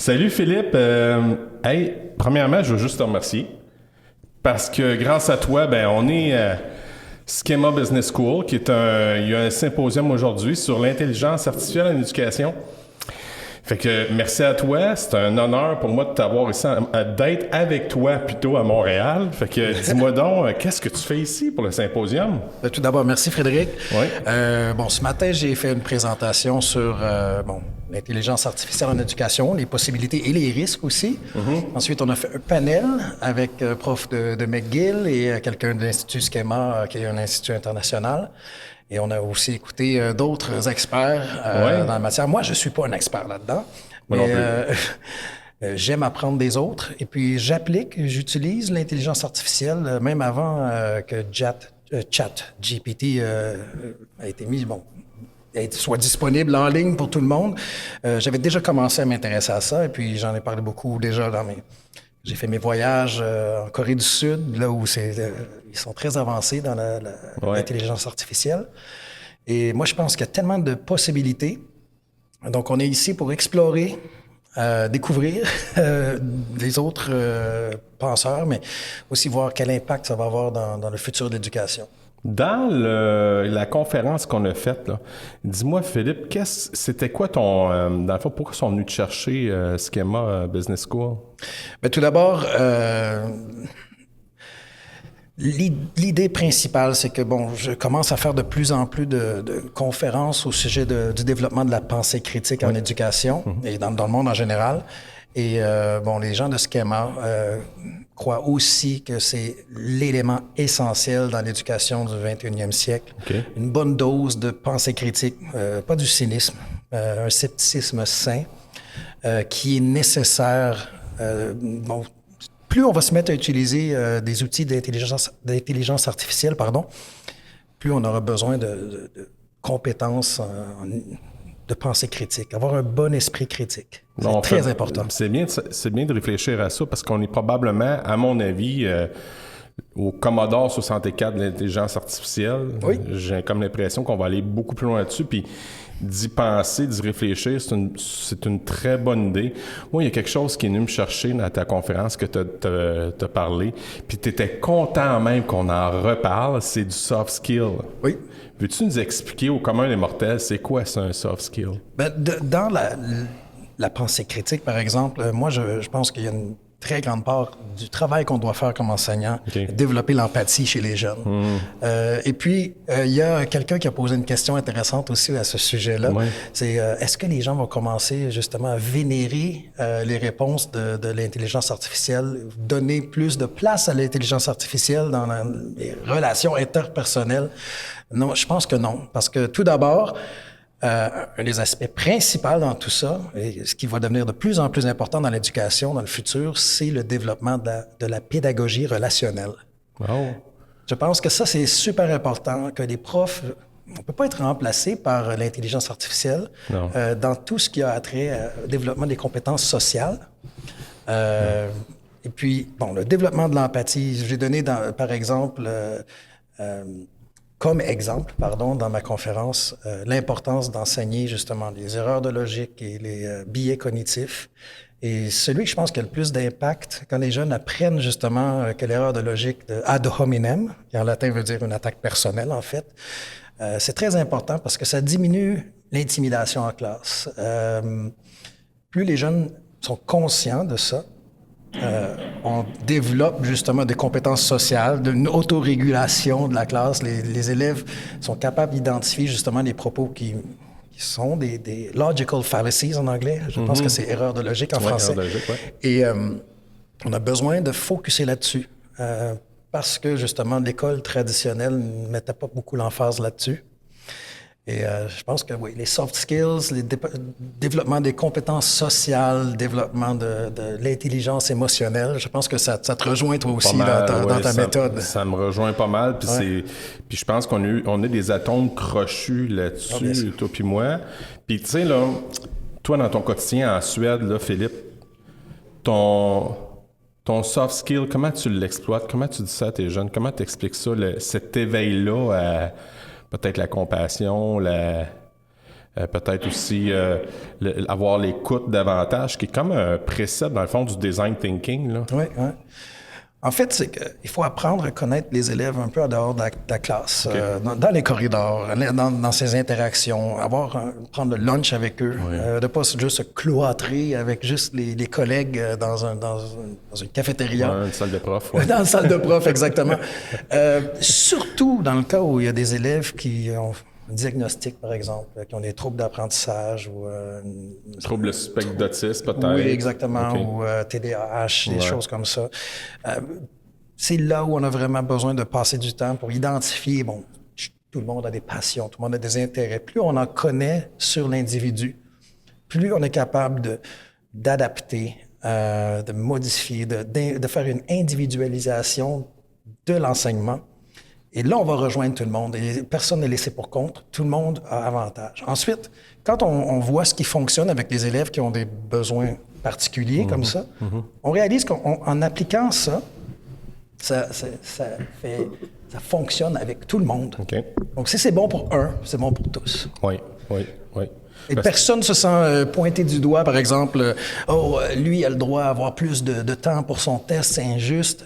Salut Philippe. Hey, premièrement, je veux juste te remercier parce que grâce à toi, on est Schema Business School, il y a un symposium aujourd'hui sur l'intelligence artificielle en éducation. Fait que merci à toi, c'est un honneur pour moi de t'avoir ici, d'être avec toi plutôt à Montréal. Fait que dis-moi donc, qu'est-ce que tu fais ici pour le symposium? Tout d'abord, merci Frédéric. Oui. Ce matin, j'ai fait une présentation sur l'intelligence artificielle en éducation, les possibilités et les risques aussi. Mm-hmm. Ensuite, on a fait un panel avec un prof de McGill et quelqu'un de l'Institut Schema, qui est un institut international. Et on a aussi écouté d'autres experts dans la matière. Moi, je ne suis pas un expert là-dedans. Moi non plus. J'aime apprendre des autres. Et puis, j'utilise l'intelligence artificielle, même avant que ChatGPT a été mis, soit disponible en ligne pour tout le monde. J'avais déjà commencé à m'intéresser à ça. Et puis, j'en ai parlé beaucoup déjà J'ai fait mes voyages en Corée du Sud, là où ils sont très avancés dans l'intelligence artificielle. Et moi, je pense qu'il y a tellement de possibilités. Donc, on est ici pour explorer, découvrir des autres penseurs, mais aussi voir quel impact ça va avoir dans le futur de l'éducation. Dans la conférence qu'on a faite, là, dis-moi, Philippe, c'était quoi dans le fond, pourquoi sont venus te chercher Schema Business School? Tout d'abord, l'idée principale, c'est que, je commence à faire de plus en plus de conférences au sujet du développement de la pensée critique en éducation et dans le monde en général. Et les gens de Schema croient aussi que c'est l'élément essentiel dans l'éducation du 21e siècle. Okay. Une bonne dose de pensée critique, pas du cynisme, un scepticisme sain qui est nécessaire. Plus on va se mettre à utiliser des outils d'intelligence artificielle, plus on aura besoin de compétences de pensée critique, avoir un bon esprit critique. C'est très important. C'est bien de réfléchir à ça parce qu'on est probablement, à mon avis, au Commodore 64 de l'intelligence artificielle. Oui. J'ai comme l'impression qu'on va aller beaucoup plus loin là-dessus. Puis d'y penser, d'y réfléchir, c'est une très bonne idée. Moi, il y a quelque chose qui est venu me chercher dans ta conférence que tu as parlé, puis tu étais content même qu'on en reparle, c'est du soft skill. Oui. Veux-tu nous expliquer au commun des mortels, c'est quoi ça, un soft skill? Dans la pensée critique, par exemple, moi, je pense qu'il y a une très grande part du travail qu'on doit faire comme enseignant, développer l'empathie chez les jeunes. Et puis, il y a quelqu'un qui a posé une question intéressante aussi à ce sujet-là. Oui. C'est, est-ce que les gens vont commencer justement à vénérer les réponses de l'intelligence artificielle, donner plus de place à l'intelligence artificielle dans les relations interpersonnelles? Non, je pense que non. Parce que tout d'abord, un des aspects principaux dans tout ça, et ce qui va devenir de plus en plus important dans l'éducation dans le futur, c'est le développement de la pédagogie relationnelle. Wow. Je pense que ça, c'est super important, que les profs, on ne peut pas être remplacé par l'intelligence artificielle dans tout ce qui a trait au développement des compétences sociales. Et puis, le développement de l'empathie, j'ai donné par exemple... comme exemple, dans ma conférence, l'importance d'enseigner justement les erreurs de logique et les biais cognitifs. Et celui que je pense qui a le plus d'impact, quand les jeunes apprennent justement que l'erreur de logique de ad hominem, qui en latin veut dire une attaque personnelle en fait, c'est très important parce que ça diminue l'intimidation en classe. Plus les jeunes sont conscients de ça, on développe justement des compétences sociales, d'une autorégulation de la classe. Les élèves sont capables d'identifier justement les propos qui sont des logical fallacies en anglais. Je pense que c'est erreur de logique en français. Erreur de logique, ouais. Et on a besoin de focuser là-dessus parce que justement l'école traditionnelle ne mettait pas beaucoup l'emphase là-dessus. Et je pense que oui, les soft skills, le développement des compétences sociales, développement de l'intelligence émotionnelle, je pense que ça te rejoint toi aussi dans ta méthode. Ça me rejoint pas mal. Puis puis je pense qu'on a des atomes crochus là-dessus, toi puis moi. Puis tu sais, là, toi dans ton quotidien en Suède, là, Philippe, ton soft skill, comment tu l'exploites? Comment tu dis ça à tes jeunes? Comment tu expliques ça, cet éveil-là à peut-être la compassion, peut-être aussi avoir l'écoute davantage, qui est comme un précepte, dans le fond, du design thinking, là. Oui, oui. En fait, c'est qu'il faut apprendre à connaître les élèves un peu en dehors de la classe, dans les corridors, dans ces interactions, prendre le lunch avec eux, de ne pas juste se cloîtrer avec juste les collègues dans une cafétéria. Une salle de prof. Ouais. Dans la salle de prof, exactement. Surtout dans le cas où il y a des élèves qui ont un diagnostic, par exemple, qui ont des troubles d'apprentissage ou... troubles spectre d'autisme, peut-être. Oui, exactement, ou TDAH, des choses comme ça. C'est là où on a vraiment besoin de passer du temps pour identifier, tout le monde a des passions, tout le monde a des intérêts. Plus on en connaît sur l'individu, plus on est capable d'adapter, de modifier, de faire une individualisation de l'enseignement. Et là, on va rejoindre tout le monde. Et personne n'est laissé pour compte. Tout le monde a avantage. Ensuite, quand on voit ce qui fonctionne avec les élèves qui ont des besoins particuliers comme ça, on réalise qu'en appliquant ça fonctionne avec tout le monde. Okay. Donc, si c'est bon pour un, c'est bon pour tous. Oui, oui, oui. Et personne ne se sent pointé du doigt, par exemple, lui a le droit à avoir plus de temps pour son test, c'est injuste.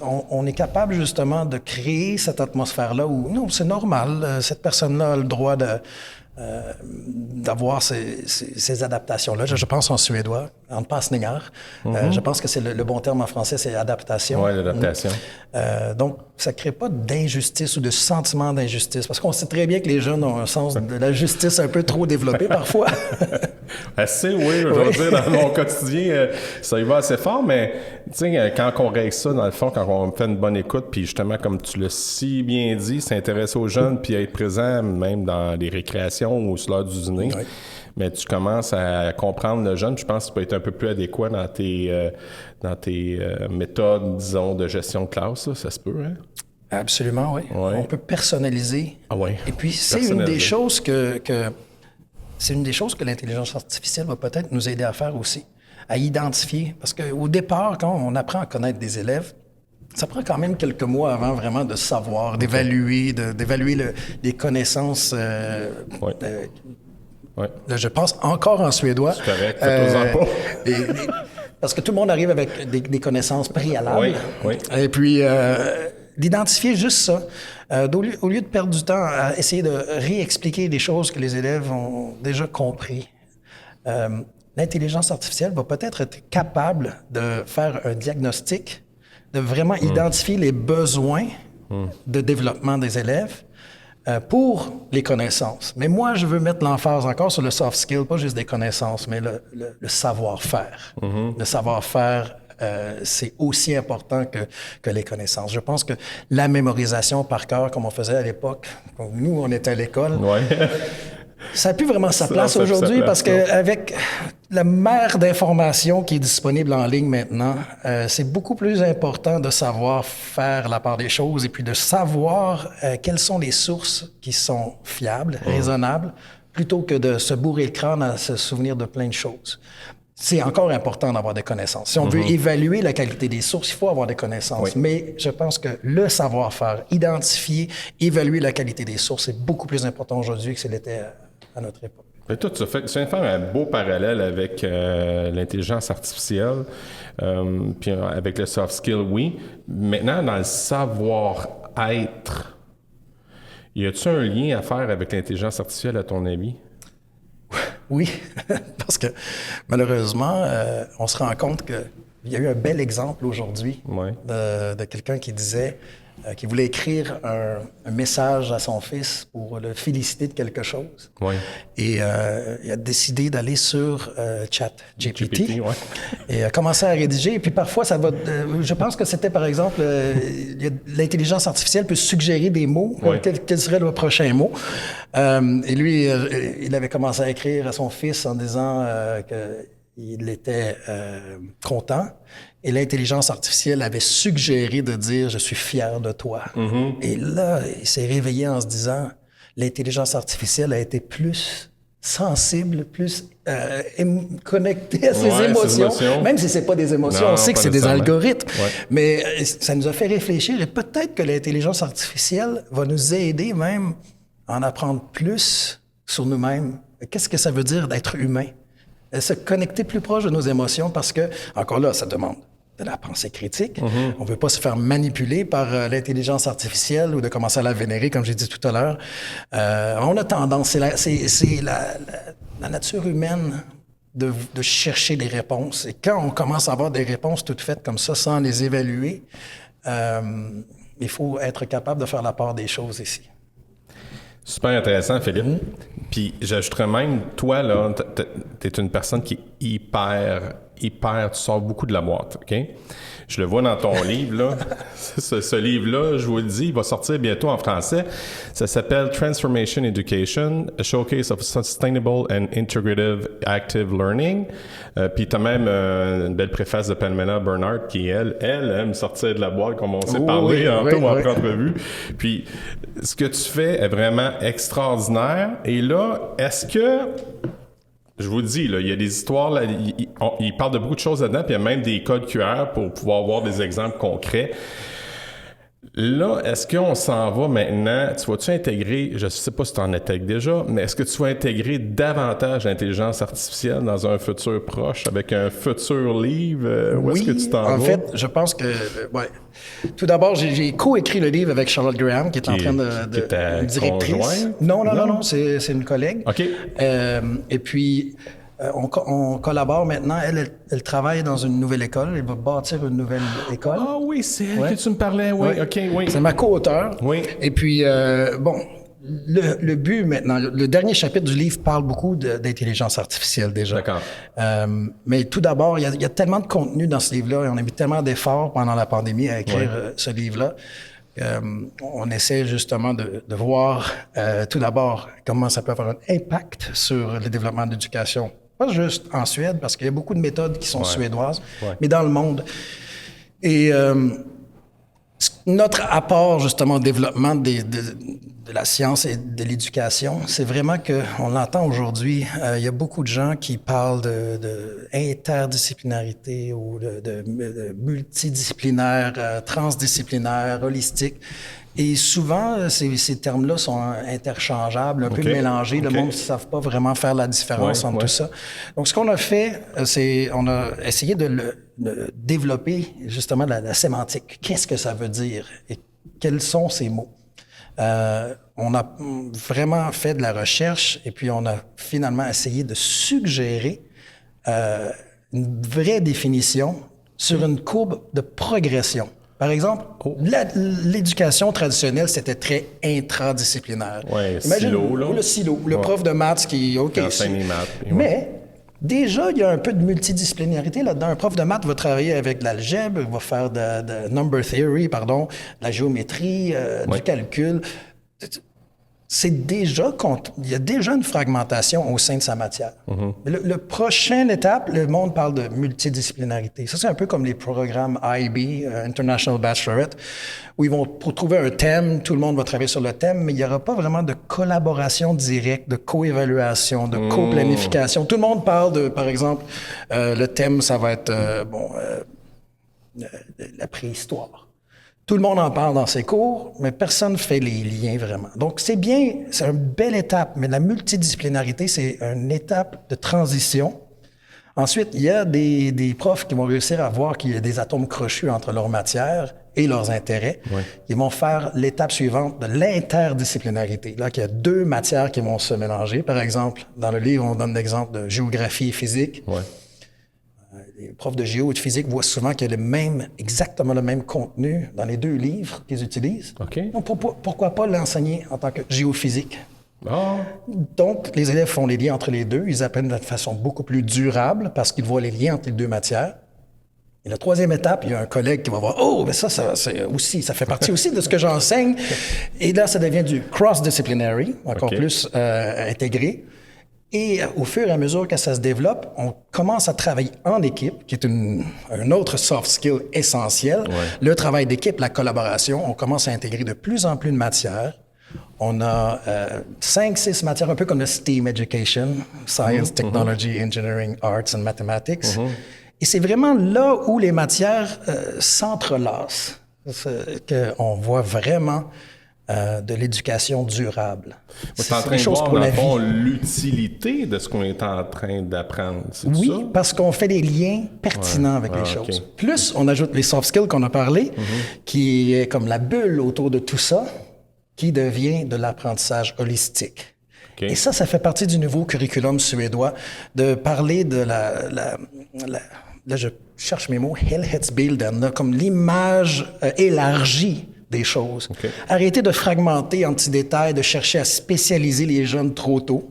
On est capable justement de créer cette atmosphère-là où, non, c'est normal, cette personne-là a le droit d'avoir ces adaptations-là. Je pense en suédois, anpassningar. Je pense que c'est le bon terme en français, c'est adaptation. Oui, l'adaptation. Donc, ça ne crée pas d'injustice ou de sentiment d'injustice, parce qu'on sait très bien que les jeunes ont un sens de la justice un peu trop développé parfois. Assez, oui, je veux dire, dans mon quotidien, ça y va assez fort, mais tu sais, quand on règle ça, dans le fond, quand on fait une bonne écoute, puis justement, comme tu l'as si bien dit, s'intéresser aux jeunes, puis être présent même dans les récréations ou sur l'heure du dîner, mais tu commences à comprendre le jeune, je pense que tu peux être un peu plus adéquat dans tes méthodes, disons, de gestion de classe, là, ça se peut, hein? Absolument, oui. Ouais. On peut personnaliser. Ah ouais. Et puis, c'est une des choses que l'intelligence artificielle va peut-être nous aider à faire aussi, à identifier. Parce qu'au départ, quand on apprend à connaître des élèves, ça prend quand même quelques mois avant vraiment de savoir, d'évaluer les connaissances. Là, je pense encore en suédois. C'est correct, faites-en pas. Parce que tout le monde arrive avec des connaissances préalables. Oui, oui. Et puis, d'identifier juste ça. Au lieu de perdre du temps à essayer de réexpliquer des choses que les élèves ont déjà compris, l'intelligence artificielle va peut-être être capable de faire un diagnostic, de vraiment identifier les besoins de développement des élèves pour les connaissances. Mais moi, je veux mettre l'emphase encore sur le soft skill, pas juste des connaissances, mais le savoir-faire. Le savoir-faire, c'est aussi important que les connaissances. Je pense que la mémorisation par cœur, comme on faisait à l'époque, quand nous, on était à l'école, ça n'a plus vraiment sa place aujourd'hui parce qu'avec la mer d'informations qui est disponible en ligne maintenant, c'est beaucoup plus important de savoir faire la part des choses et puis de savoir quelles sont les sources qui sont fiables, raisonnables, plutôt que de se bourrer le crâne à se souvenir de plein de choses. C'est encore important d'avoir des connaissances. Si on veut évaluer la qualité des sources, il faut avoir des connaissances. Oui. Mais je pense que le savoir-faire, identifier, évaluer la qualité des sources, c'est beaucoup plus important aujourd'hui que ce l'était à notre époque. Mais toi, tu viens de faire un beau parallèle avec l'intelligence artificielle, puis avec le soft skill, oui. Maintenant, dans le savoir-être, y a-t-il un lien à faire avec l'intelligence artificielle, à ton avis? Oui, parce que malheureusement, on se rend compte qu'il y a eu un bel exemple aujourd'hui de quelqu'un qui disait qu'il voulait écrire un message à son fils pour le féliciter de quelque chose. Et il a décidé d'aller sur ChatGPT et a commencé à rédiger. Et puis parfois, ça va... je pense que c'était, par exemple, l'intelligence artificielle peut suggérer des mots, quel serait le prochain mot. Et lui, il avait commencé à écrire à son fils en disant qu'il était content. Et l'intelligence artificielle avait suggéré de dire « Je suis fier de toi ». Et là, il s'est réveillé en se disant « L'intelligence artificielle a été plus sensible, plus connectée à ses émotions. » Même si ce n'est pas des émotions, on sait que c'est des algorithmes. Mais ça nous a fait réfléchir et peut-être que l'intelligence artificielle va nous aider même à en apprendre plus sur nous-mêmes qu'est-ce que ça veut dire d'être humain? Se connecter plus proche de nos émotions parce que, encore là, ça demande de la pensée critique. On ne veut pas se faire manipuler par l'intelligence artificielle ou de commencer à la vénérer, comme j'ai dit tout à l'heure. On a tendance, c'est la nature humaine de chercher des réponses. Et quand on commence à avoir des réponses toutes faites comme ça, sans les évaluer, il faut être capable de faire la part des choses ici. Super intéressant, Philippe. Puis j'ajouterais même, toi, là, t'es une personne qui est hyper, tu sors beaucoup de la boîte, OK? Je le vois dans ton livre, là. Ce livre-là, je vous le dis, il va sortir bientôt en français. Ça s'appelle Transformation Education, a Showcase of Sustainable and Integrative Active Learning. Puis t'as même une belle préface de Pamela Bernard qui, elle aime sortir de la boîte, comme on s'est parlé en entrevue. Puis ce que tu fais est vraiment extraordinaire. Et là, est-ce que... Je vous le dis, là, il y a des histoires, là, il parle de beaucoup de choses là-dedans, puis il y a même des codes QR pour pouvoir voir des exemples concrets. Là, est-ce qu'on s'en va maintenant, tu vas-tu intégrer, je ne sais pas si tu en intègres déjà, mais est-ce que tu vas intégrer davantage l'intelligence artificielle dans un futur proche, avec un futur livre? Où est-ce que tu t'en vas? En fait, je pense que, ouais. Tout d'abord, j'ai co-écrit le livre avec Charlotte Graham, qui est en train de une directrice. Non, c'est une collègue. OK. Et puis, on collabore maintenant. Elle travaille dans une nouvelle école. Elle va bâtir une nouvelle école. Ah oui, c'est elle que tu me parlais. Oui, OK, oui. C'est ma co-auteure. Oui. Et puis, le but maintenant, le dernier chapitre du livre parle beaucoup d'intelligence artificielle déjà. D'accord. Mais tout d'abord, il y a tellement de contenu dans ce livre-là et on a mis tellement d'efforts pendant la pandémie à écrire ce livre-là. On essaie justement de voir tout d'abord comment ça peut avoir un impact sur le développement de l'éducation. Pas juste en Suède, parce qu'il y a beaucoup de méthodes qui sont suédoises, mais dans le monde. Et notre apport, justement, au développement de la science et de l'éducation, c'est vraiment qu'on l'entend aujourd'hui, il y a beaucoup de gens qui parlent de interdisciplinarité ou de multidisciplinaire, transdisciplinaire, holistique. Et souvent, ces termes-là sont interchangeables, un peu mélangés. Le monde ne savent pas vraiment faire la différence entre tout ça. Donc, ce qu'on a fait, c'est on a essayé de développer justement la sémantique. Qu'est-ce que ça veut dire et quels sont ces mots? On a vraiment fait de la recherche et puis on a finalement essayé de suggérer une vraie définition sur une courbe de progression. Par exemple, l'éducation traditionnelle, c'était très intradisciplinaire. Oui, silo, là. Le silo, le prof de maths qui enseigne les maths. Mais déjà, il y a un peu de multidisciplinarité là-dedans. Un prof de maths va travailler avec de l'algèbre, va faire de number theory, de la géométrie, du calcul. C'est déjà, il y a déjà une fragmentation au sein de sa matière. Le prochaine étape, le monde parle de multidisciplinarité. Ça, c'est un peu comme les programmes IB, International Bachelorette, où ils vont, pour trouver un thème, tout le monde va travailler sur le thème, mais il n'y aura pas vraiment de collaboration directe, de co-évaluation, de co-planification. Tout le monde parle de, par exemple, le thème, ça va être, la préhistoire. Tout le monde en parle dans ses cours, mais personne ne fait les liens vraiment. Donc, c'est bien, c'est une belle étape, mais la multidisciplinarité, c'est une étape de transition. Ensuite, il y a des profs qui vont réussir à voir qu'il y a des atomes crochus entre leur matière et leurs intérêts. Ils vont faire l'étape suivante de l'interdisciplinarité. Là, il y a deux matières qui vont se mélanger. Par exemple, dans le livre, on donne l'exemple de géographie et physique. Les profs de géo et de physique voient souvent qu'il y a exactement le même contenu dans les deux livres qu'ils utilisent. Donc, pourquoi pas l'enseigner en tant que géophysique? Donc, les élèves font les liens entre les deux. Ils apprennent de façon beaucoup plus durable parce qu'ils voient les liens entre les deux matières. Et la troisième étape, il y a un collègue qui va voir « Oh, mais ça fait partie aussi de ce que j'enseigne. » Et là, ça devient du cross-disciplinary, encore plus intégré. Et au fur et à mesure que ça se développe, on commence à travailler en équipe, qui est un autre soft skill essentiel. Le travail d'équipe, la collaboration, on commence à intégrer de plus en plus de matières. On a 5-6 matières, un peu comme le STEAM Education, Science, Technology, Engineering, Arts and Mathematics. Et c'est vraiment là où les matières s'entrelacent, qu'on voit vraiment de l'éducation durable. Tu es en train de voir, dans le fond, l'utilité de ce qu'on est en train d'apprendre, c'est oui, ça? Parce qu'on fait des liens pertinents avec les choses. Plus, on ajoute les soft skills qu'on a parlé, qui est comme la bulle autour de tout ça, qui devient de l'apprentissage holistique. Et ça fait partie du nouveau curriculum suédois, de parler de là, je cherche mes mots, helhetsbilden, là, comme l'image élargie des choses. Arrêter de fragmenter en petits détails, de chercher à spécialiser les jeunes trop tôt.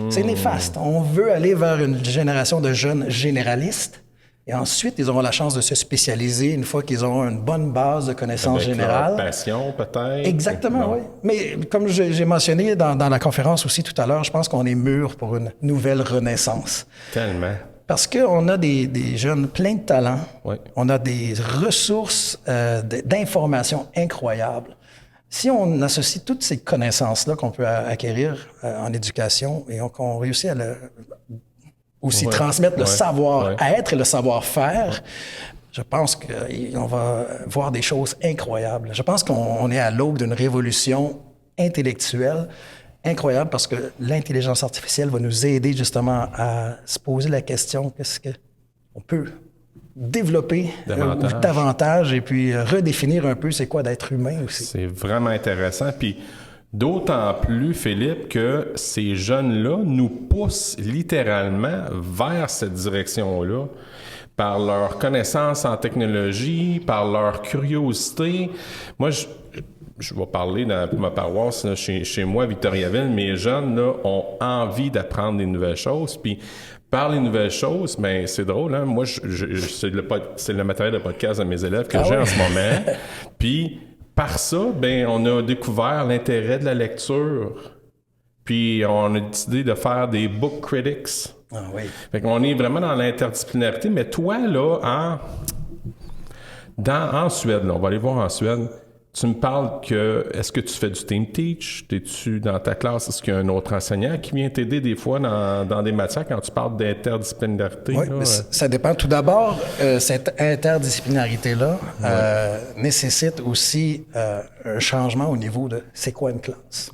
C'est néfaste. On veut aller vers une génération de jeunes généralistes. Et ensuite, ils auront la chance de se spécialiser une fois qu'ils auront une bonne base de connaissances générales. Leur passion, peut-être. Exactement, oui. Mais comme j'ai mentionné dans la conférence aussi tout à l'heure, je pense qu'on est mûr pour une nouvelle renaissance. Tellement. Parce qu'on a des jeunes pleins de talent. Oui. On a des ressources d'informations incroyables. Si on associe toutes ces connaissances-là qu'on peut acquérir en éducation et qu'on réussit à aussi transmettre le savoir-être et le savoir-faire, je pense qu'on va voir des choses incroyables. Je pense qu'on est à l'aube d'une révolution intellectuelle incroyable parce que l'intelligence artificielle va nous aider justement à se poser la question qu'est-ce qu'on peut développer davantage et puis redéfinir un peu c'est quoi d'être humain aussi. C'est vraiment intéressant. Puis d'autant plus, Philippe, que ces jeunes-là nous poussent littéralement vers cette direction-là par leur connaissance en technologie, par leur curiosité. Moi, je vais parler dans ma paroisse, là, chez moi, à Victoriaville, mes jeunes là, ont envie d'apprendre des nouvelles choses. Puis, par les nouvelles choses, ben c'est drôle, hein? Moi, c'est le matériel de podcast de mes élèves que j'ai en ce moment. Puis, par ça, ben on a découvert l'intérêt de la lecture. Puis, on a décidé de faire des book critics. Ah oui. Fait qu'on est vraiment dans l'interdisciplinarité. Mais toi, là, en Suède, là, on va aller voir en Suède, tu me parles est-ce que tu fais du team teach? T'es-tu dans ta classe? Est-ce qu'il y a un autre enseignant qui vient t'aider des fois dans des matières quand tu parles d'interdisciplinarité? Oui, mais ça dépend. Tout d'abord, cette interdisciplinarité-là nécessite aussi un changement au niveau de c'est quoi une classe?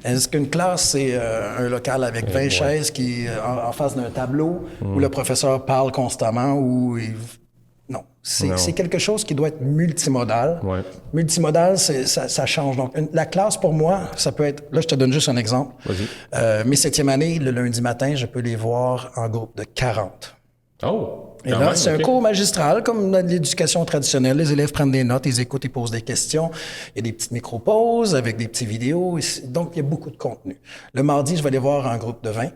Est-ce qu'une classe, c'est un local avec 20 chaises qui en face d'un tableau où le professeur parle constamment, où Non, c'est quelque chose qui doit être multimodal. Multimodal, ça change. Donc, la classe, pour moi, ça peut être... Là, je te donne juste un exemple. Mes 7e années, le lundi matin, je peux les voir en groupe de 40. Oh! Et là, c'est un cours magistral, comme dans l'éducation traditionnelle. Les élèves prennent des notes, ils écoutent, ils posent des questions. Il y a des petites micro-pauses avec des petites vidéos. Donc, il y a beaucoup de contenu. Le mardi, je vais les voir en groupe de 20.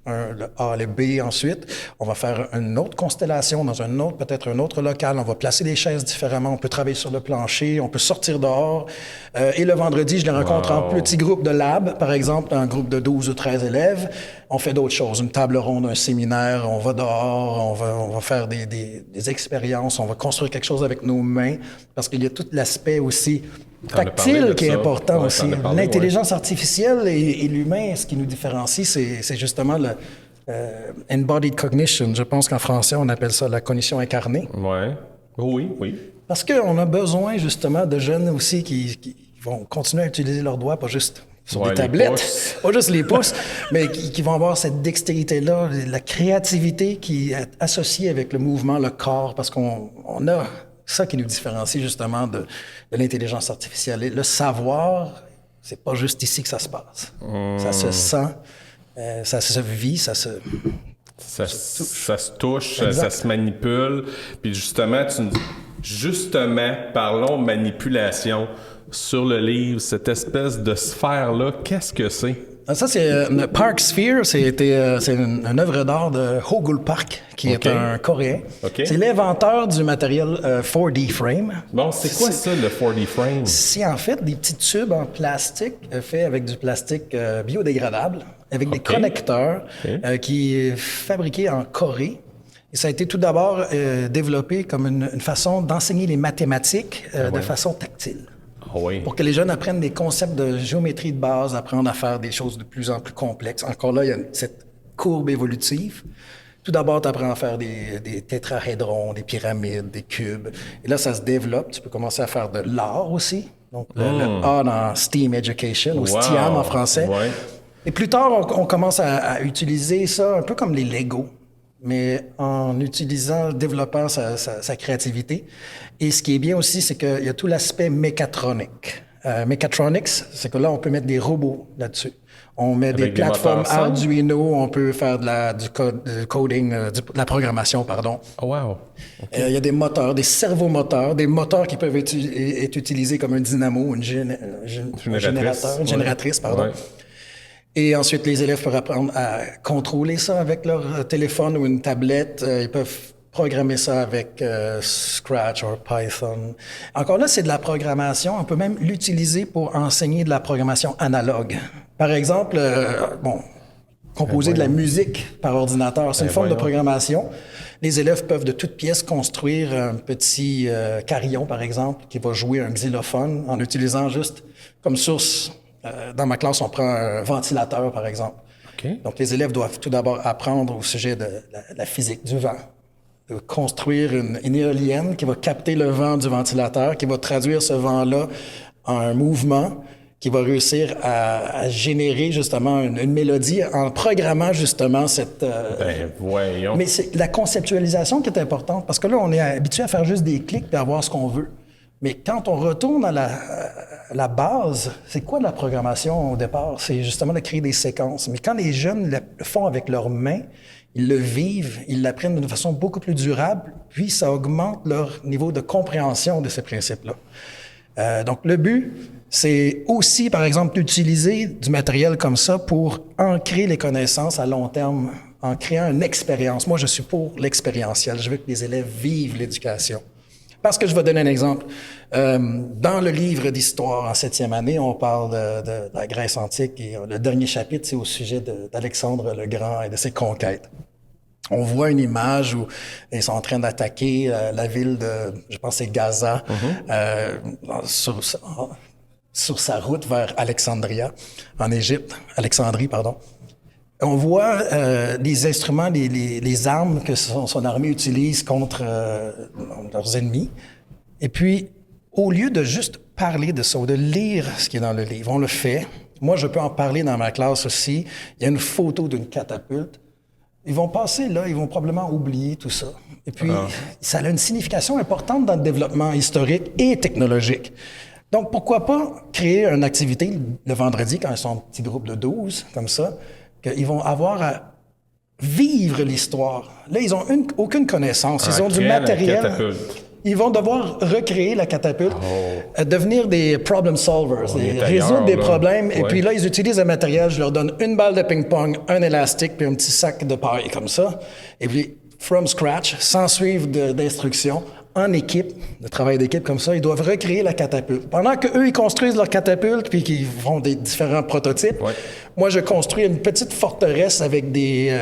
Le A, le B ensuite. On va faire une autre constellation dans peut-être un autre local. On va placer les chaises différemment. On peut travailler sur le plancher. On peut sortir dehors. Et le vendredi, je les rencontre en petits groupes de lab, par exemple, un groupe de 12 ou 13 élèves. On fait d'autres choses. Une table ronde, un séminaire. On va dehors. On va faire des expériences. On va construire quelque chose avec nos mains. Parce qu'il y a tout l'aspect aussi tactile qui est important aussi. L'intelligence artificielle et l'humain, ce qui nous différencie, c'est justement le embodied cognition. Je pense qu'en français, on appelle ça la cognition incarnée. Oui. Parce qu'on a besoin justement de jeunes aussi qui vont continuer à utiliser leurs doigts, pas juste sur des tablettes, pas juste les pouces, mais qui vont avoir cette dextérité-là, la créativité qui est associée avec le mouvement, le corps, parce qu'on a ça qui nous différencie justement de l'intelligence artificielle. Et le savoir, c'est pas juste ici que ça se passe. Ça se sent, ça se vit, ça se touche, ça se manipule. Puis justement, parlons manipulation. Sur le livre, cette espèce de sphère-là, qu'est-ce que c'est? Ça, c'est Park Sphere. C'est une œuvre d'art de Hogul Park, qui est un Coréen. C'est l'inventeur du matériel 4D frame. Bon, c'est quoi ça, le 4D frame? C'est en fait des petits tubes en plastique faits avec du plastique biodégradable, avec des connecteurs qui est fabriqué en Corée. Et ça a été tout d'abord développé comme une façon d'enseigner les mathématiques de façon tactile. Pour que les jeunes apprennent des concepts de géométrie de base, apprendre à faire des choses de plus en plus complexes. Encore là, il y a cette courbe évolutive. Tout d'abord, tu apprends à faire des tétrahédrons, des pyramides, des cubes. Et là, ça se développe. Tu peux commencer à faire de l'art aussi. Donc, le A dans STEAM Education, ou STEAM en français. Ouais. Et plus tard, on commence à utiliser ça un peu comme les Lego, mais en développant sa créativité. Et ce qui est bien aussi, c'est qu'il y a tout l'aspect mécatronique. Mechatronics, c'est que là, on peut mettre des robots là-dessus. On met des plateformes Arduino, on peut faire du coding, de la programmation, pardon. Oh, wow. Okay. Il y a des moteurs, des servomoteurs, des moteurs qui peuvent être utilisés comme un dynamo, une génératrice, pardon. Ouais. Et ensuite, les élèves peuvent apprendre à contrôler ça avec leur téléphone ou une tablette. Ils peuvent programmer ça avec Scratch ou Python. Encore là, c'est de la programmation. On peut même l'utiliser pour enseigner de la programmation analogue. Par exemple, composer de la musique par ordinateur, c'est une forme de programmation. Les élèves peuvent de toutes pièces construire un petit carillon, par exemple, qui va jouer un xylophone en utilisant juste comme source. Dans ma classe, on prend un ventilateur, par exemple. Okay. Donc, les élèves doivent tout d'abord apprendre au sujet de la physique du vent, de construire une éolienne qui va capter le vent du ventilateur, qui va traduire ce vent-là en un mouvement, qui va réussir à générer justement une mélodie en programmant justement cette... voyons. Mais c'est la conceptualisation qui est importante, parce que là, on est habitué à faire juste des clics et à voir ce qu'on veut. Mais quand on retourne à la base, c'est quoi de la programmation au départ? C'est justement de créer des séquences. Mais quand les jeunes le font avec leurs mains, ils le vivent, ils l'apprennent d'une façon beaucoup plus durable, puis ça augmente leur niveau de compréhension de ces principes-là. Donc, le but, c'est aussi, par exemple, d'utiliser du matériel comme ça pour ancrer les connaissances à long terme, en créant une expérience. Moi, je suis pour l'expérientiel. Je veux que les élèves vivent l'éducation. Parce que je vais donner un exemple. Dans le livre d'histoire en 7e année, on parle de la Grèce antique et le dernier chapitre, c'est au sujet d'Alexandre le Grand et de ses conquêtes. On voit une image où ils sont en train d'attaquer la ville de, je pense c'est Gaza, sur sa route vers Alexandrie, pardon. On voit les instruments, les armes que son armée utilise contre leurs ennemis. Et puis, au lieu de juste parler de ça, ou de lire ce qui est dans le livre, on le fait. Moi, je peux en parler dans ma classe aussi. Il y a une photo d'une catapulte. Ils vont passer là, ils vont probablement oublier tout ça. Et puis, ça a une signification importante dans le développement historique et technologique. Donc, pourquoi pas créer une activité le vendredi, quand ils sont en petit groupe de 12, comme ça, qu'ils vont avoir à vivre l'histoire. Là, ils n'ont aucune connaissance. Ils ont du matériel. Ils vont devoir recréer la catapulte, devenir des problem solvers, résoudre des problèmes. Ouais. Et puis là, ils utilisent le matériel. Je leur donne une balle de ping-pong, un élastique, puis un petit sac de paille comme ça. Et puis, from scratch, sans suivre d'instructions, en équipe, de travail d'équipe comme ça, ils doivent recréer la catapulte. Pendant qu'eux, ils construisent leur catapulte puis qu'ils font des différents prototypes, moi, je construis une petite forteresse avec des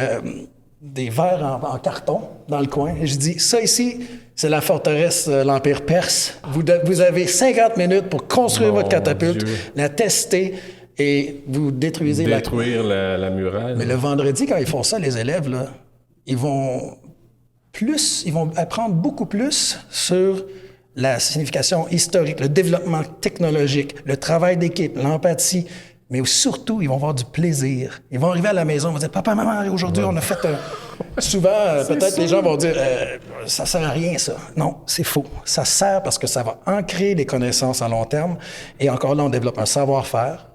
verres en carton dans le coin. Et je dis, ça ici, c'est la forteresse l'Empire perse. Vous avez 50 minutes pour construire votre catapulte, la tester et vous détruire la muraille. Mais le vendredi, quand ils font ça, les élèves, là, ils vont apprendre beaucoup plus sur la signification historique, le développement technologique, le travail d'équipe, l'empathie, mais surtout, ils vont avoir du plaisir. Ils vont arriver à la maison, ils vont dire « Papa, maman, aujourd'hui, on a fait... » Souvent, peut-être les gens vont dire « Ça sert à rien, ça. » Non, c'est faux. Ça sert parce que ça va ancrer les connaissances à long terme. Et encore là, on développe un savoir-faire.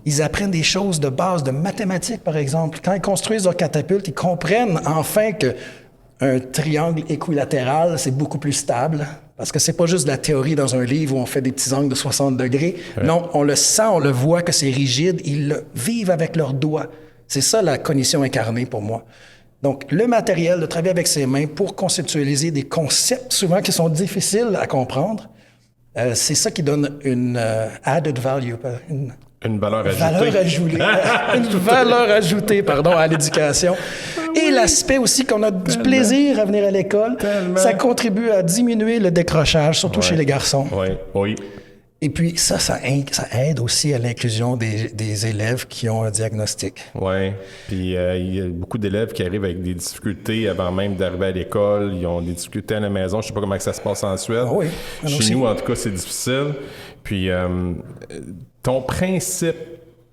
Ils apprennent des choses de base, de mathématiques, par exemple. Quand ils construisent leur catapulte, ils comprennent enfin que un triangle équilatéral, c'est beaucoup plus stable, parce que c'est pas juste de la théorie dans un livre où on fait des petits angles de 60 degrés. Ouais. Non, on le sent, on le voit que c'est rigide. Ils le vivent avec leurs doigts. C'est ça, la cognition incarnée pour moi. Donc, le matériel, de travailler avec ses mains pour conceptualiser des concepts souvent qui sont difficiles à comprendre, c'est ça qui donne une added value, une valeur ajoutée. Une valeur ajoutée, à l'éducation. Et l'aspect aussi qu'on a du plaisir à venir à l'école, ça contribue à diminuer le décrochage, surtout chez les garçons. Oui. Et puis ça aide aussi à l'inclusion des élèves qui ont un diagnostic. Oui. Puis il y a beaucoup d'élèves qui arrivent avec des difficultés avant même d'arriver à l'école. Ils ont des difficultés à la maison. Je sais pas comment ça se passe en Suède. Ah oui. Chez nous, en tout cas, c'est difficile. Puis ton principe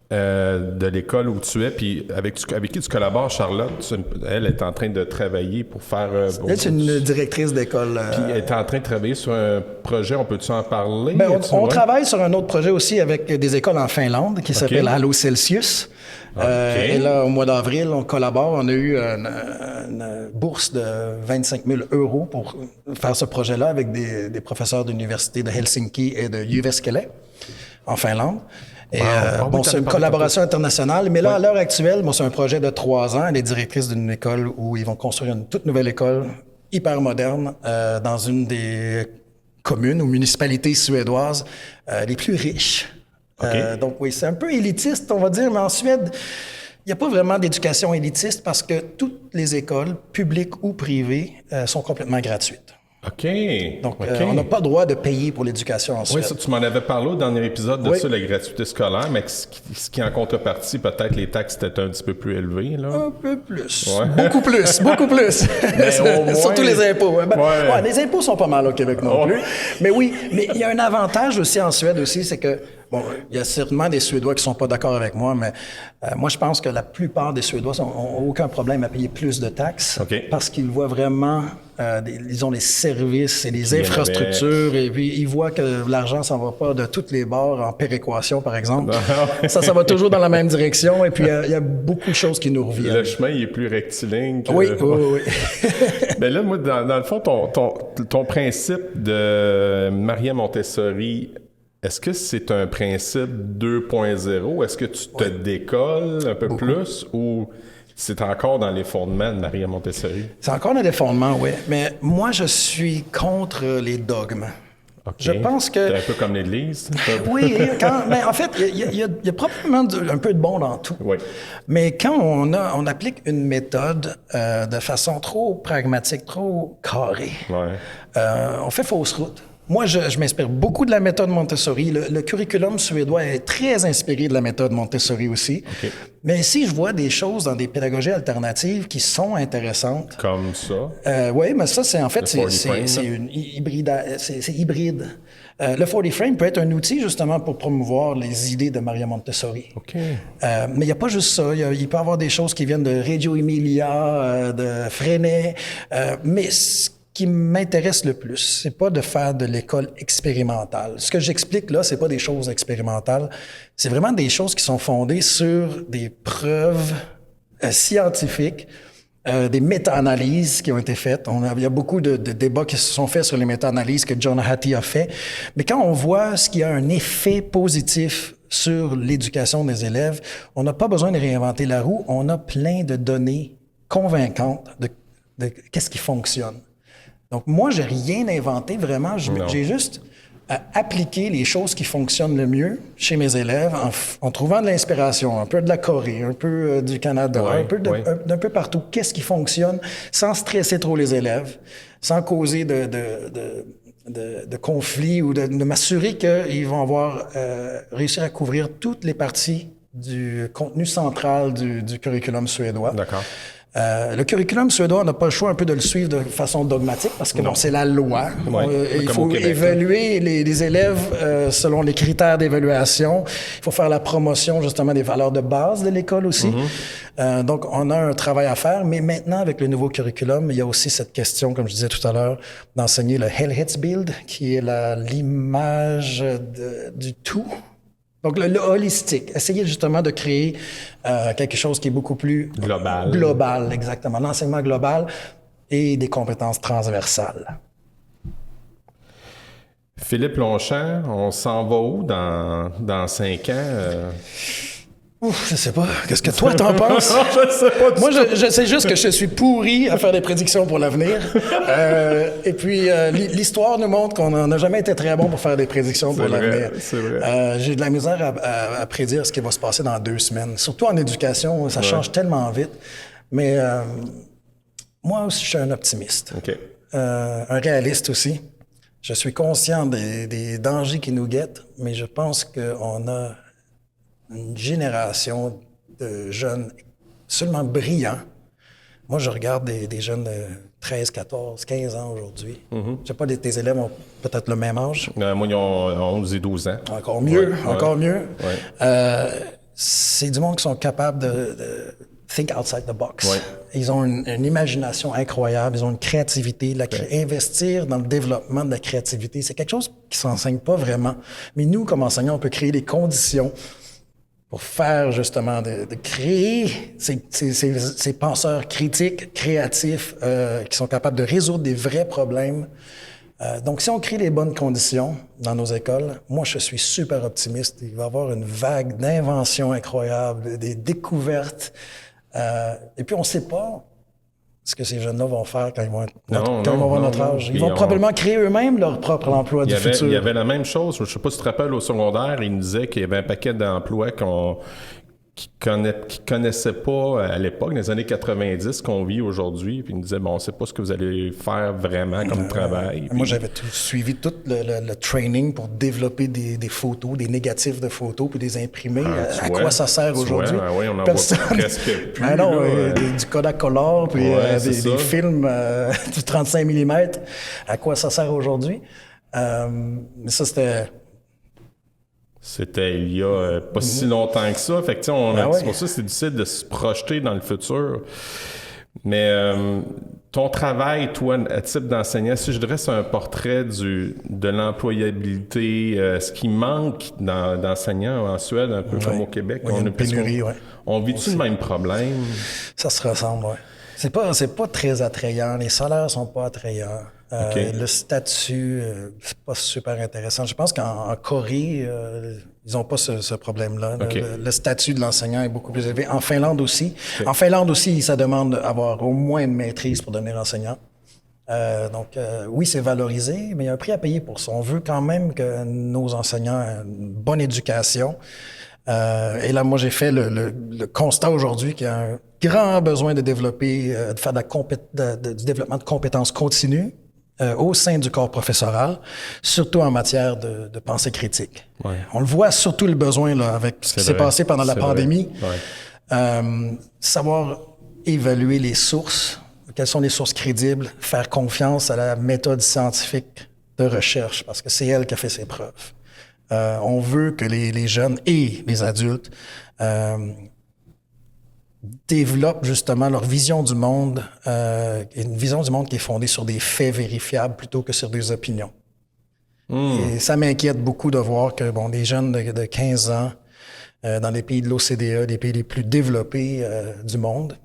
de l'école où tu es, puis avec qui tu collabores, Charlotte, elle est en train de travailler pour faire... Elle, c'est une directrice d'école. Puis elle est en train de travailler sur un projet, on peut-tu en parler? Ben, on travaille sur un autre projet aussi avec des écoles en Finlande qui s'appelle Allo Celsius. Et là, au mois d'avril, on collabore. On a eu une bourse de 25 000 € pour faire ce projet-là avec des professeurs d'université de Helsinki et de Jyväskylä en Finlande. Et, c'est une collaboration internationale, mais là, à l'heure actuelle, c'est un projet de 3 ans. Elle est directrice d'une école où ils vont construire une toute nouvelle école, hyper moderne, dans une des communes ou municipalités suédoises les plus riches. Donc oui, c'est un peu élitiste, on va dire, mais en Suède, il n'y a pas vraiment d'éducation élitiste parce que toutes les écoles, publiques ou privées, sont complètement gratuites. OK. Donc, on n'a pas le droit de payer pour l'éducation en Suède. Oui, ça, tu m'en avais parlé au dernier épisode de ça, la gratuité scolaire, mais ce qui en contrepartie, peut-être les taxes étaient un petit peu plus élevées, là. Un peu plus. Ouais. Beaucoup plus, beaucoup plus. Moins... Surtout les impôts. Les impôts sont pas mal au Québec non plus. Mais oui, mais il y a un avantage aussi en Suède aussi, c'est que, bon, il y a certainement des Suédois qui sont pas d'accord avec moi, mais moi, je pense que la plupart des Suédois n'ont aucun problème à payer plus de taxes parce qu'ils voient vraiment, ils ont les services et les infrastructures et puis ils voient que l'argent s'en va pas de toutes les bords en péréquation, par exemple. ça va toujours dans la même direction et puis il y a beaucoup de choses qui nous reviennent. Le chemin, il est plus rectiligne. Oui. Mais là, moi, dans le fond, ton principe de Maria Montessori, est-ce que c'est un principe 2.0? Est-ce que tu te décolles un peu plus ou c'est encore dans les fondements de Maria Montessori? C'est encore dans les fondements, oui. Mais moi, je suis contre les dogmes. Je pense que... C'est un peu comme l'Église. Oui, mais en fait, il y a probablement un peu de bon dans tout. Oui. Mais quand on applique une méthode de façon trop pragmatique, trop carrée, on fait fausse route. Moi, je m'inspire beaucoup de la méthode Montessori. Le curriculum suédois est très inspiré de la méthode Montessori aussi. Mais si je vois des choses dans des pédagogies alternatives qui sont intéressantes... Comme ça? Oui, mais ça, c'est en fait, c'est hybride. Le 40 Frame peut être un outil, justement, pour promouvoir les idées de Maria Montessori. Mais il n'y a pas juste ça. Il peut y avoir des choses qui viennent de Reggio Emilia, de Freinet. Mais ce qui m'intéresse le plus, c'est pas de faire de l'école expérimentale. Ce que j'explique là, c'est pas des choses expérimentales. C'est vraiment des choses qui sont fondées sur des preuves scientifiques, des méta-analyses qui ont été faites. Il y a beaucoup de débats qui se sont faits sur les méta-analyses que John Hattie a fait. Mais quand on voit ce qui a un effet positif sur l'éducation des élèves, on n'a pas besoin de réinventer la roue. On a plein de données convaincantes de qu'est-ce qui fonctionne. Donc, moi, j'ai rien inventé vraiment. J'ai juste appliqué les choses qui fonctionnent le mieux chez mes élèves en trouvant de l'inspiration, un peu de la Corée, un peu du Canada, d'un peu partout. Qu'est-ce qui fonctionne sans stresser trop les élèves, sans causer de conflits ou de m'assurer qu'ils vont réussir à couvrir toutes les parties du contenu central du curriculum suédois. D'accord. Le curriculum suédois, on n'a pas le choix un peu de le suivre de façon dogmatique parce que c'est la loi. Il faut évaluer les élèves selon les critères d'évaluation. Il faut faire la promotion justement des valeurs de base de l'école aussi. Donc, on a un travail à faire. Mais maintenant, avec le nouveau curriculum, il y a aussi cette question, comme je disais tout à l'heure, d'enseigner le helhetsbild, qui est l'image du tout. Donc, le holistique. Essayer justement de créer quelque chose qui est beaucoup plus... Global, exactement. L'enseignement global et des compétences transversales. Philippe Longchamp, on s'en va où dans 5 ans? Je sais pas. Qu'est-ce que toi, t'en penses? Je sais pas. Moi, je sais juste que je suis pourri à faire des prédictions pour l'avenir. Et puis, l'histoire nous montre qu'on n'a jamais été très bon pour faire des prédictions pour l'avenir. C'est vrai. J'ai de la misère à prédire ce qui va se passer dans 2 semaines. Surtout en éducation, ça change tellement vite. Mais moi aussi, je suis un optimiste. Un réaliste aussi. Je suis conscient des dangers qui nous guettent, mais je pense qu'on a une génération de jeunes absolument brillants. Moi, je regarde des jeunes de 13, 14, 15 ans aujourd'hui. Je ne sais pas, tes élèves ont peut-être le même âge. Moi, ils ont 11 et 12 ans. Encore mieux, encore mieux. Ouais. C'est du monde qui sont capables de think outside the box. Ouais. Ils ont une imagination incroyable, ils ont une créativité. Investir dans le développement de la créativité, c'est quelque chose qui s'enseigne pas vraiment. Mais nous, comme enseignants, on peut créer les conditions pour faire justement, de créer ces penseurs critiques, créatifs, qui sont capables de résoudre des vrais problèmes. Donc, si on crée les bonnes conditions dans nos écoles, moi, je suis super optimiste. Il va y avoir une vague d'inventions incroyables, des découvertes. Et puis, on ne sait pas ce que ces jeunes-là vont faire quand ils vont avoir notre âge. Ils vont probablement créer eux-mêmes leur propre emploi du futur. Il y avait la même chose. Je ne sais pas si tu te rappelles, au secondaire, ils nous disaient qu'il y avait un paquet d'emplois qu'ils ne connaissaient pas à l'époque, dans les années 90, qu'on vit aujourd'hui. Puis ils nous disaient, bon, on ne sait pas ce que vous allez faire vraiment comme travail. Moi, j'avais suivi tout le training pour développer des photos, des négatifs de photos, puis les imprimer. À quoi ça sert aujourd'hui? Oui, on en voit presque plus. Du Kodak Color, puis des films du 35 mm. À quoi ça sert aujourd'hui? Mais ça, C'était il y a pas si longtemps que ça. Fait que, c'est pour ça que c'est difficile de se projeter dans le futur. Mais ton travail, toi, à titre d'enseignant, si je dresse un portrait de l'employabilité, ce qui manque d'enseignants en Suède, un peu comme au Québec. On a une pénurie, On vit-tu le même problème? Ça se ressemble, oui. C'est pas très attrayant. Les salaires sont pas attrayants. Le statut, c'est pas super intéressant. Je pense qu'en Corée, ils n'ont pas ce problème-là. Le statut de l'enseignant est beaucoup plus élevé. En Finlande aussi. En Finlande aussi, ça demande d'avoir au moins une maîtrise pour devenir enseignant. Donc, oui, c'est valorisé, mais il y a un prix à payer pour ça. On veut quand même que nos enseignants aient une bonne éducation. Et là, moi, j'ai fait le constat aujourd'hui qu'il y a un grand besoin de développer, de faire du développement de compétences continues au sein du corps professoral, surtout en matière de pensée critique. Ouais. On le voit surtout le besoin là avec ce qui s'est passé pendant la pandémie. Savoir évaluer les sources, quelles sont les sources crédibles, faire confiance à la méthode scientifique de recherche, parce que c'est elle qui a fait ses preuves. On veut que les jeunes et les adultes développent justement leur vision du monde, une vision du monde qui est fondée sur des faits vérifiables plutôt que sur des opinions. Et ça m'inquiète beaucoup de voir que des jeunes de 15 ans dans les pays de l'OCDE, les pays les plus développés du monde,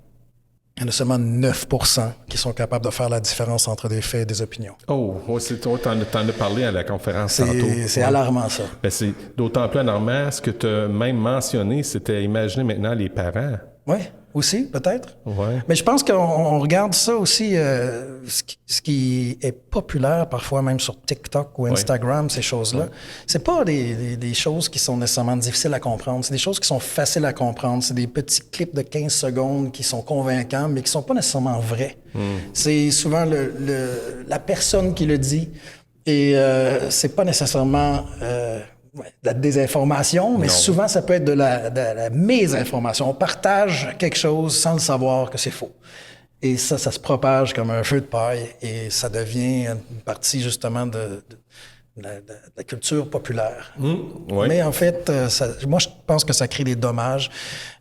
il y en a seulement 9% qui sont capables de faire la différence entre des faits et des opinions. T'en as parlé à la conférence tantôt. C'est alarmant, ça. C'est d'autant plus alarmant. Ce que tu as même mentionné, c'était imaginer maintenant les parents. Oui, aussi, peut-être. Ouais. Mais je pense qu'on regarde ça aussi, ce qui est populaire parfois même sur TikTok ou Instagram, ces choses-là. C'est pas des choses qui sont nécessairement difficiles à comprendre. C'est des choses qui sont faciles à comprendre. C'est des petits clips de 15 secondes qui sont convaincants, mais qui sont pas nécessairement vrais. C'est souvent la personne qui le dit et c'est pas nécessairement... de la désinformation, mais souvent, ça peut être de la mésinformation. On partage quelque chose sans le savoir que c'est faux. Et ça se propage comme un feu de paille et ça devient une partie, justement, de la culture populaire. Mais en fait, moi, je pense que ça crée des dommages.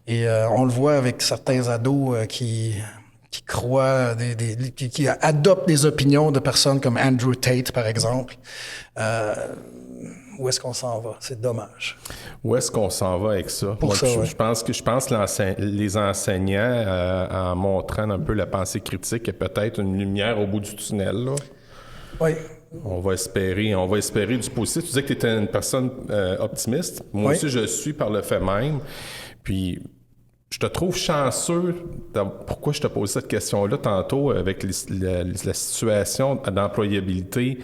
Et on le voit avec certains ados qui croient, qui adoptent des opinions de personnes comme Andrew Tate, par exemple. Où est-ce qu'on s'en va? C'est dommage. Où est-ce qu'on s'en va avec ça? Je pense que les enseignants, en montrant un peu la pensée critique, il y a peut-être une lumière au bout du tunnel. Là. Oui. On va espérer du positif. Tu disais que tu étais une personne optimiste. Moi aussi, je le suis par le fait même. Puis, je te trouve chanceux. Pourquoi je te pose cette question-là tantôt avec la situation d'employabilité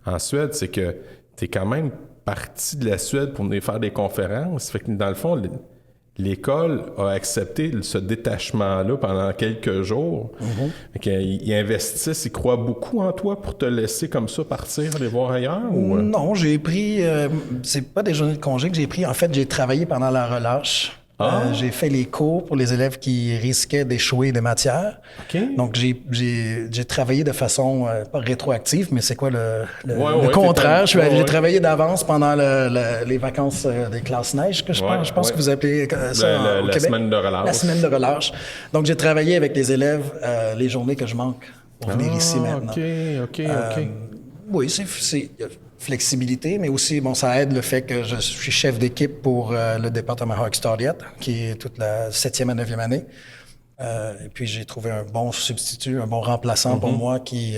en Suède, c'est que tu es quand même parti de la Suède pour venir faire des conférences. Fait que dans le fond, l'école a accepté ce détachement-là pendant quelques jours. Ils investissent, ils croient beaucoup en toi pour te laisser comme ça partir, aller voir ailleurs? Ou... Non, j'ai pris... c'est pas des journées de congé que j'ai pris. En fait, j'ai travaillé pendant la relâche. J'ai fait les cours pour les élèves qui risquaient d'échouer des matières. Donc, j'ai travaillé de façon pas rétroactive, mais c'est quoi le contraire? J'ai travaillé d'avance pendant les vacances des classes neige, que je pense que vous appelez ça au Québec. La semaine de relâche. La semaine de relâche. Donc, j'ai travaillé avec les élèves les journées que je manque pour venir ici maintenant. OK. Oui, c'est flexibilité, mais aussi, ça aide le fait que je suis chef d'équipe pour le département Hawks-Tardiette, qui est toute la 7e à 9e année. Et puis, j'ai trouvé un bon substitut, un bon remplaçant pour moi qui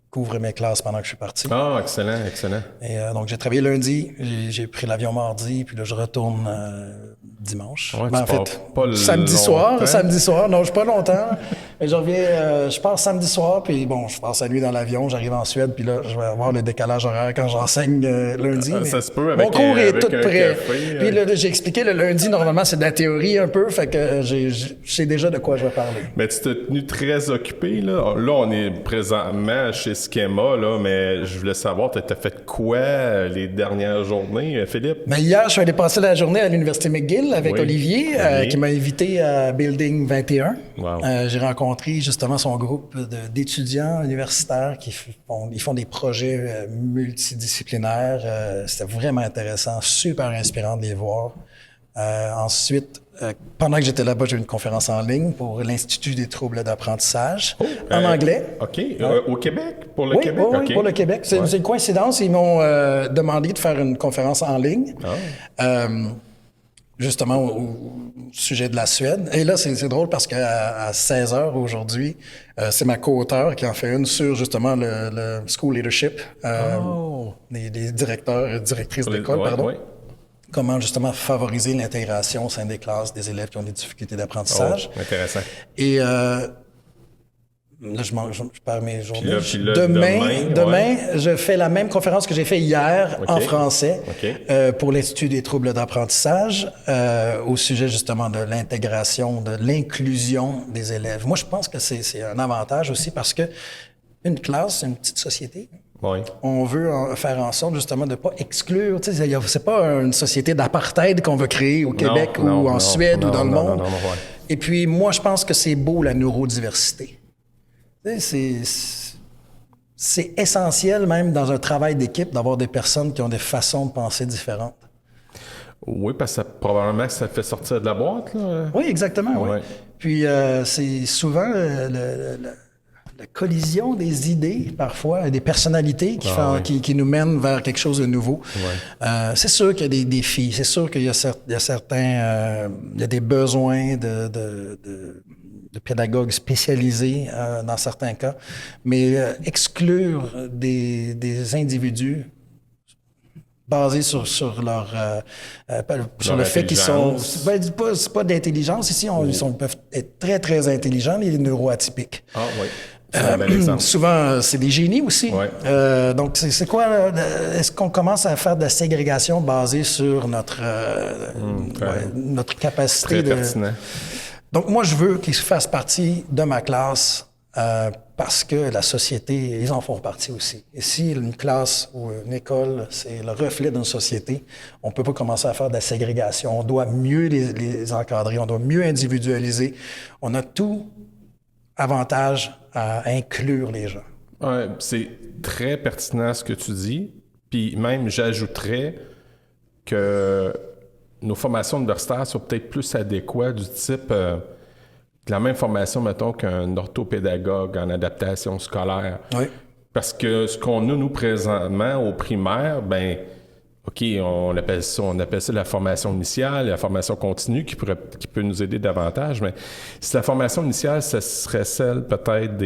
couvre mes classes pendant que je suis parti. Excellent. Et donc, j'ai travaillé lundi, j'ai pris l'avion mardi, puis là, je retourne dimanche. En fait, samedi soir. Non, je suis pas longtemps. Mais je reviens, je pars samedi soir, puis je passe la nuit dans l'avion, j'arrive en Suède, puis là, je vais avoir le décalage horaire quand j'enseigne lundi. Ça se peut avec mon cours est tout prêt. Café, puis là, j'ai expliqué le lundi, normalement, c'est de la théorie un peu, fait que je sais déjà de quoi je vais parler. Mais tu t'es tenu très occupé, là. Là, on est présentement chez Schema, là, mais je voulais savoir, t'as fait quoi les dernières journées, Philippe? Hier, je suis allé passer la journée à l'Université McGill avec Olivier, qui m'a invité à Building 21. Wow. J'ai rencontré justement son groupe d'étudiants universitaires qui font des projets multidisciplinaires. C'était vraiment intéressant, super inspirant de les voir. Ensuite, pendant que j'étais là-bas, j'ai eu une conférence en ligne pour l'Institut des troubles d'apprentissage en anglais. OK. Au Québec? Pour le Oui, Québec? Oui, pour le Québec. C'est une coïncidence. Ils m'ont demandé de faire une conférence en ligne. Justement au sujet de la Suède. Et là, c'est drôle parce qu'à 16h aujourd'hui, c'est ma co-auteure qui en fait une sur justement le school leadership, des directeurs et directrices d'école, pardon. Oui. Comment justement favoriser l'intégration au sein des classes des élèves qui ont des difficultés d'apprentissage. Intéressant. Et là, je perds mes journées. Puis là, demain, je fais la même conférence que j'ai fait hier en français pour l'Institut des troubles d'apprentissage au sujet justement de l'intégration, de l'inclusion des élèves. Moi, je pense que c'est un avantage aussi parce que une classe, c'est une petite société. Oui. On veut faire en sorte justement de ne pas exclure. Tu sais, c'est pas une société d'apartheid qu'on veut créer au Québec ou en Suède ou dans le monde. Non, Et puis, moi, je pense que c'est beau la neurodiversité. C'est essentiel, même dans un travail d'équipe, d'avoir des personnes qui ont des façons de penser différentes. Oui, parce que probablement que ça te fait sortir de la boîte, là. Oui, exactement, oui. Puis, c'est souvent la collision des idées, parfois, des personnalités qui nous mènent vers quelque chose de nouveau. C'est sûr qu'il y a des défis, c'est sûr qu'il y a certains... il y a des besoins de pédagogues spécialisés dans certains cas, mais exclure des individus basés sur leur le fait qu'ils sont... c'est pas d'intelligence ici, ils peuvent être très, très intelligents, les neuroatypiques. Ah oui. C'est un bel exemple. Souvent, c'est des génies aussi. Donc, c'est quoi? Est-ce qu'on commence à faire de la ségrégation basée sur notre capacité très pertinent. Donc, moi, je veux qu'ils fassent partie de ma classe parce que la société, ils en font partie aussi. Et si une classe ou une école, c'est le reflet d'une société, on ne peut pas commencer à faire de la ségrégation. On doit mieux les encadrer, on doit mieux individualiser. On a tout avantage à inclure les gens. C'est très pertinent ce que tu dis. Puis même, j'ajouterais que nos formations universitaires sont peut-être plus adéquates du type la même formation, mettons, qu'un orthopédagogue en adaptation scolaire. Oui. Parce que ce qu'on a, nous, présentement, au primaire, OK, on appelle ça la formation initiale, la formation continue qui peut nous aider davantage, mais si la formation initiale, ce serait celle peut-être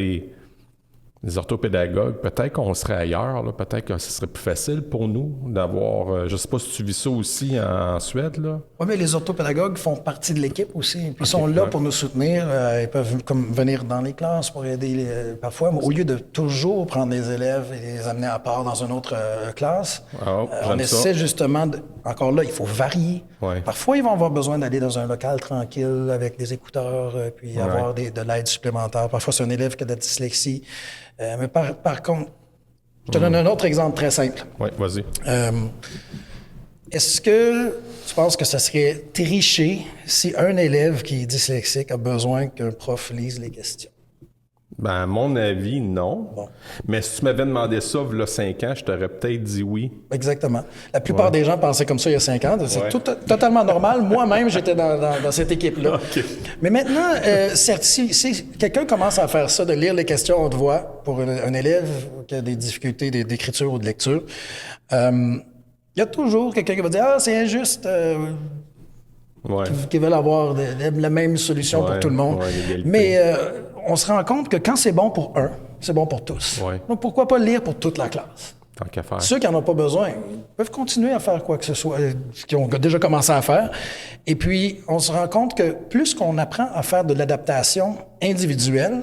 les orthopédagogues, peut-être qu'on serait ailleurs, là, peut-être que ce serait plus facile pour nous d'avoir... je ne sais pas si tu vis ça aussi en Suède, là. Oui, mais les orthopédagogues font partie de l'équipe aussi. Puis ils sont là pour nous soutenir. Ils peuvent comme venir dans les classes pour aider parfois. Au lieu de toujours prendre les élèves et les amener à part dans une autre classe, on essaie justement... Encore là, il faut varier. Ouais. Parfois, ils vont avoir besoin d'aller dans un local tranquille avec des écouteurs puis avoir de l'aide supplémentaire. Parfois, c'est un élève qui a de la dyslexie. Mais par contre, je te donne un autre exemple très simple. Oui, vas-y. Est-ce que tu penses que ça serait tricher si un élève qui est dyslexique a besoin qu'un prof lise les questions? Ben, à mon avis, non. Bon. Mais si tu m'avais demandé ça, il y a 5 ans, je t'aurais peut-être dit oui. Exactement. La plupart des gens pensaient comme ça il y a 5 ans. C'est totalement normal. Moi-même, j'étais dans cette équipe-là. Okay. Mais maintenant, si quelqu'un commence à faire ça, de lire les questions haute voix pour un élève qui a des difficultés d'écriture ou de lecture, il y a toujours quelqu'un qui va dire « Ah, c'est injuste qui veulent avoir la même solution pour tout le monde. Mais on se rend compte que quand c'est bon pour un, c'est bon pour tous. Donc, pourquoi pas lire pour toute la classe? Tant qu'à faire. Ceux qui n'en ont pas besoin, ils peuvent continuer à faire quoi que ce soit, ce qu'ils ont déjà commencé à faire. Et puis, on se rend compte que plus qu'on apprend à faire de l'adaptation individuelle,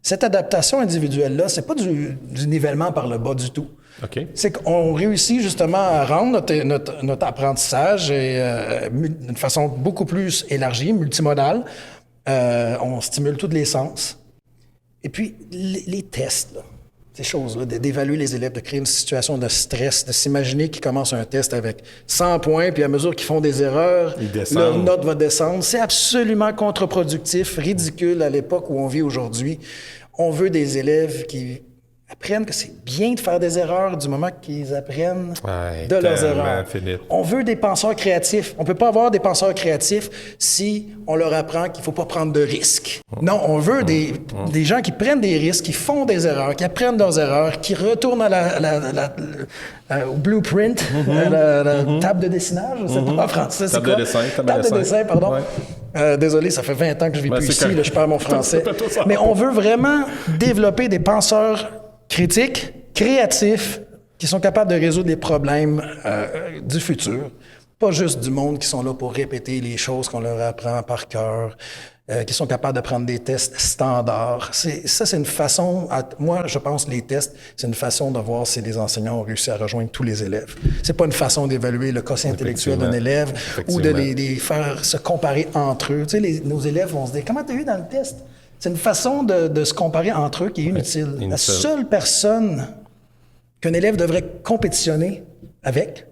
cette adaptation individuelle-là, c'est pas du nivellement par le bas du tout. Okay. C'est qu'on réussit justement à rendre notre apprentissage d'une façon beaucoup plus élargie, multimodale. On stimule tous les sens. Et puis, les tests, là, ces choses-là, d'évaluer les élèves, de créer une situation de stress, de s'imaginer qu'ils commencent un test avec 100 points, puis à mesure qu'ils font des erreurs, leur note va descendre. C'est absolument contre-productif, ridicule à l'époque où on vit aujourd'hui. On veut des élèves qui apprennent que c'est bien de faire des erreurs du moment qu'ils apprennent de leurs erreurs. On veut des penseurs créatifs. On ne peut pas avoir des penseurs créatifs si on leur apprend qu'il ne faut pas prendre de risques. Non, on veut des gens qui prennent des risques, qui font des erreurs, qui apprennent leurs erreurs, qui retournent au blueprint, la table de dessinage, je ne sais pas en français, c'est quoi? Table de dessin, pardon. Ouais. Désolé, ça fait 20 ans que je ne vis plus ici, là, je perds mon français. Mais on veut vraiment développer des penseurs critiques, créatifs, qui sont capables de résoudre les problèmes du futur. Pas juste du monde qui sont là pour répéter les choses qu'on leur apprend par cœur, qui sont capables de prendre des tests standards. C'est une façon, moi je pense que les tests, c'est une façon de voir si les enseignants ont réussi à rejoindre tous les élèves. C'est pas une façon d'évaluer le quotient intellectuel d'un élève ou de les faire se comparer entre eux. Tu sais, nos élèves vont se dire « Comment tu as eu dans le test? » C'est une façon de se comparer entre eux qui est inutile. La seule personne qu'un élève devrait compétitionner avec,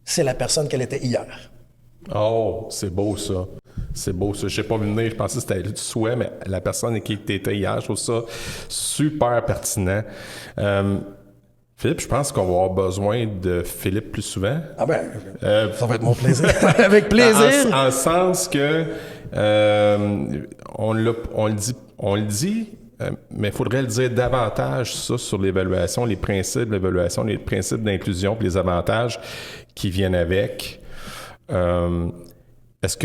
c'est la personne qu'elle était hier. Oh, c'est beau ça. C'est beau ça. Je n'ai pas vu venir, je pensais que c'était du souhait, mais la personne qui était hier, je trouve ça super pertinent. Philippe, je pense qu'on va avoir besoin de Philippe plus souvent. Ah ben, ça va être mon plaisir. Avec plaisir. En sens que on le dit, mais il faudrait le dire davantage, ça, sur l'évaluation, les principes de l'évaluation, les principes d'inclusion, puis les avantages qui viennent avec. Est-ce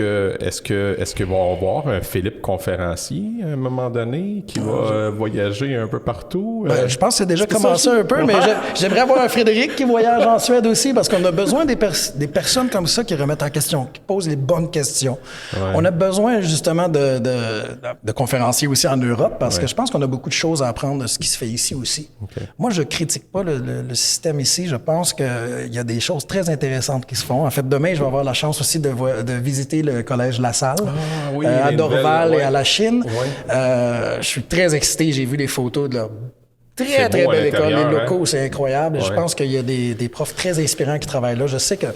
qu'il va y avoir un Philippe conférencier à un moment donné qui va voyager un peu partout? Je pense que c'est déjà commencé un peu, mais j'aimerais avoir un Frédéric qui voyage en Suède aussi, parce qu'on a besoin des personnes comme ça qui remettent en question, qui posent les bonnes questions. Ouais. On a besoin justement de conférenciers aussi en Europe, parce que je pense qu'on a beaucoup de choses à apprendre de ce qui se fait ici aussi. Okay. Moi, je critique pas le système ici. Je pense qu'il y a des choses très intéressantes qui se font. En fait, demain, je vais avoir la chance aussi de visiter le collège La Salle à Dorval et à la Chine. Je suis très excité. J'ai vu les photos de leur très belle école. Les locaux, c'est incroyable. Je pense qu'il y a des profs très inspirants qui travaillent là. Je sais que,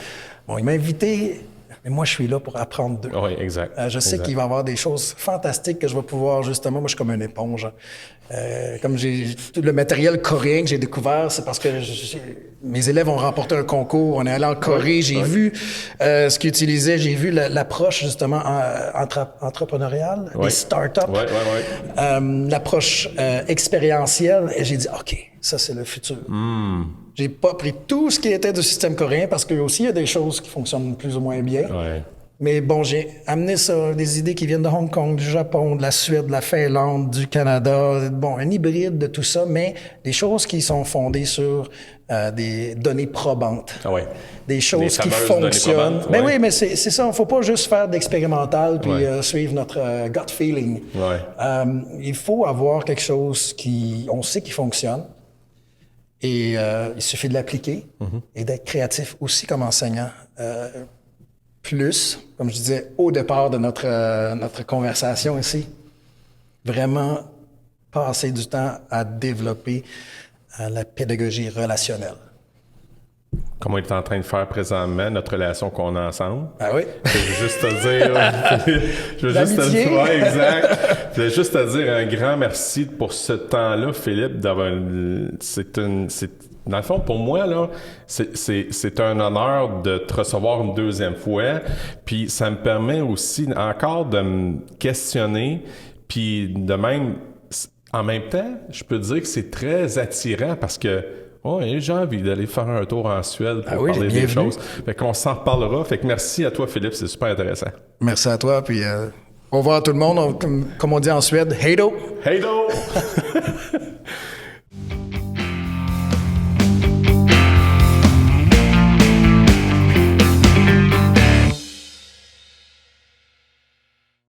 il m'a invité, mais moi, je suis là pour apprendre d'eux. Oui, exact. Je sais qu'il va y avoir des choses fantastiques que je vais pouvoir, justement, moi, je suis comme une éponge. Comme j'ai tout le matériel coréen que j'ai découvert, c'est parce que mes élèves ont remporté un concours. On est allé en Corée, j'ai vu ce qu'ils utilisaient, j'ai vu l'approche justement entrepreneuriale, des startups, l'approche expérientielle, et j'ai dit OK, ça c'est le futur. J'ai pas pris tout ce qui était du système coréen parce que aussi il y a des choses qui fonctionnent plus ou moins bien. Mais bon, j'ai amené ça, des idées qui viennent de Hong Kong, du Japon, de la Suède, de la Finlande, du Canada. Bon, un hybride de tout ça, mais des choses qui sont fondées sur des données probantes. Ah ouais. Des choses qui fonctionnent. Ben oui, mais c'est ça. Il ne faut pas juste faire d'expérimental puis suivre notre gut feeling. Ouais. Il faut avoir quelque chose on sait qui fonctionne. Et il suffit de l'appliquer et d'être créatif aussi comme enseignant. Plus, comme je disais au départ de notre conversation ici, vraiment passer du temps à développer la pédagogie relationnelle. Comme on est en train de faire présentement, notre relation qu'on a ensemble. Ah oui? Je veux juste te dire... je veux juste te dire... Ouais, exact. Je veux juste te dire un grand merci pour ce temps-là, Philippe, d'avoir... Dans le fond, pour moi, là, c'est un honneur de te recevoir une deuxième fois. Puis ça me permet aussi encore de me questionner. Puis de même, en même temps, je peux dire que c'est très attirant parce que j'ai envie d'aller faire un tour en Suède pour parler des choses. Fait qu'on s'en reparlera. Fait que merci à toi, Philippe. C'est super intéressant. Merci à toi. Puis au revoir à tout le monde. Comme on dit en Suède, hej då! Hej då!